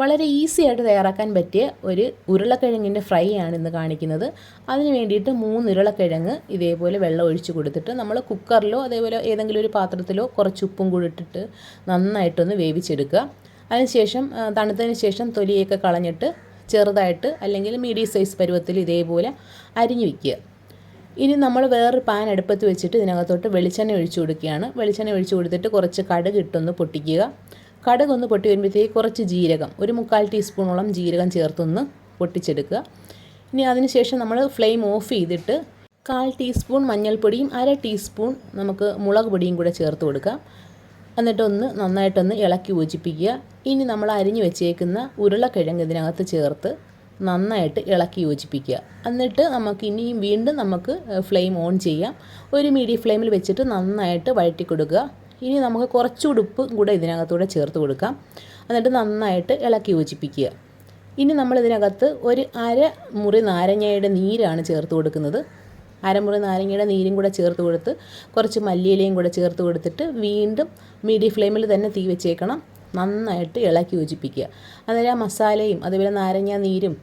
വളരെ ഈസി ആയിട്ട് തയ്യാറാക്കാൻ പറ്റിയ ഒരു ഉരുളക്കിഴങ്ങിൻ്റെ ഫ്രൈ ആണ് ഇന്ന് കാണിക്കുന്നത്. അതിന് വേണ്ടിയിട്ട് 3 ഉരുളക്കിഴങ്ങ് ഇതേപോലെ വെള്ളം ഒഴിച്ച് കൊടുത്തിട്ട് നമ്മൾ കുക്കറിലോ അതേപോലെ ഏതെങ്കിലും ഒരു പാത്രത്തിലോ കുറച്ച് ഉപ്പും കൂടി ഇട്ടിട്ട് നന്നായിട്ടൊന്ന് വേവിച്ചെടുക്കുക. അതിനുശേഷം തണുത്തതിന് ശേഷം തൊലിയൊക്കെ കളഞ്ഞിട്ട് ചെറുതായിട്ട് അല്ലെങ്കിൽ മീഡിയം സൈസ് പരുവത്തിൽ ഇതേപോലെ അരിഞ്ഞു വയ്ക്കുക. ഇനി നമ്മൾ വേറൊരു പാൻ അടുപ്പത്ത് വെച്ചിട്ട് ഇതിനകത്തോട്ട് വെളിച്ചെണ്ണ ഒഴിച്ചു കൊടുക്കുകയാണ്. വെളിച്ചെണ്ണ ഒഴിച്ചു കൊടുത്തിട്ട് കുറച്ച് കടുക് ഇട്ടൊന്ന് പൊട്ടിക്കുക. കടുക് ഒന്ന് പൊട്ടി വരുമ്പോഴത്തേക്ക് കുറച്ച് ജീരകം, ഒരു 3/4 ടീസ്പൂണോളം ജീരകം ചേർത്തൊന്ന് പൊട്ടിച്ചെടുക്കുക. ഇനി അതിനുശേഷം നമ്മൾ ഫ്ലെയിം ഓഫ് ചെയ്തിട്ട് 1/4 ടീസ്പൂൺ മഞ്ഞൾപ്പൊടിയും 1/2 ടീസ്പൂൺ നമുക്ക് മുളക് പൊടിയും കൂടെ ചേർത്ത് കൊടുക്കാം. എന്നിട്ടൊന്ന് നന്നായിട്ടൊന്ന് ഇളക്കി യോജിപ്പിക്കുക. ഇനി നമ്മൾ അരിഞ്ഞു വെച്ചേക്കുന്ന ഉരുളക്കിഴങ്ങ് ഇതിനകത്ത് ചേർത്ത് നന്നായിട്ട് ഇളക്കി യോജിപ്പിക്കുക. എന്നിട്ട് നമുക്ക് ഇനിയും വീണ്ടും നമുക്ക് ഫ്ലെയിം ഓൺ ചെയ്യാം. ഒരു മീഡിയം ഫ്ലെയിമിൽ വെച്ചിട്ട് നന്നായിട്ട് വഴറ്റി കൊടുക്കുക. ഇനി നമുക്ക് കുറച്ചുകൂടി ഉപ്പ് കൂടെ ഇതിനകത്തൂടെ ചേർത്ത് കൊടുക്കാം. എന്നിട്ട് നന്നായിട്ട് ഇളക്കി യോജിപ്പിക്കുക. ഇനി നമ്മളിതിനകത്ത് ഒരു 1/2 മുറി നാരങ്ങയുടെ നീരാണ് ചേർത്ത് കൊടുക്കുന്നത്. 1/2 മുറി നാരങ്ങയുടെ നീരും കൂടെ ചേർത്ത് കൊടുത്ത് കുറച്ച് മല്ലിയിലയും കൂടെ ചേർത്ത് കൊടുത്തിട്ട് വീണ്ടും മീഡിയം ഫ്ലെയിമിൽ തന്നെ തീ വെച്ചേക്കണം. നന്നായിട്ട് ഇളക്കി യോജിപ്പിക്കുക. അന്നേരം ആ മസാലയും അതേപോലെ നാരങ്ങ നീരും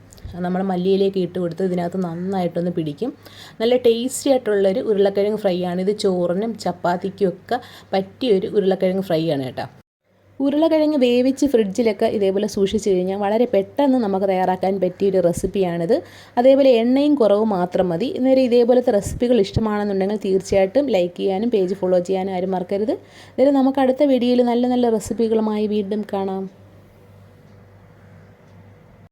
നമ്മൾ മല്ലിയിലേക്ക് ഇട്ട് കൊടുത്ത് ഇതിനകത്ത് നന്നായിട്ടൊന്ന് പിടിക്കും. നല്ല ടേസ്റ്റി ആയിട്ടുള്ളൊരു ഉരുളക്കിഴങ്ങ് ഫ്രൈ ആണ് ഇത്. ചോറിനും ചപ്പാത്തിക്കും ഒക്കെ പറ്റിയൊരു ഉരുളക്കിഴങ്ങ് ഫ്രൈ ആണ് കേട്ടോ. ഉരുളക്കിഴങ്ങ് വേവിച്ച് ഫ്രിഡ്ജിലൊക്കെ ഇതേപോലെ സൂക്ഷിച്ച് കഴിഞ്ഞാൽ വളരെ പെട്ടെന്ന് നമുക്ക് തയ്യാറാക്കാൻ പറ്റിയൊരു റെസിപ്പിയാണിത്. അതേപോലെ എണ്ണയും കുറവ് മാത്രം മതി. ഇന്നേരം ഇതേപോലത്തെ റെസിപ്പികൾ ഇഷ്ടമാണെന്നുണ്ടെങ്കിൽ തീർച്ചയായിട്ടും ലൈക്ക് ചെയ്യാനും പേജ് ഫോളോ ചെയ്യാനും ആരും മറക്കരുത്. അന്നേരം നമുക്ക് അടുത്ത വീഡിയോയിൽ നല്ല നല്ല റെസിപ്പികളുമായി വീണ്ടും കാണാം.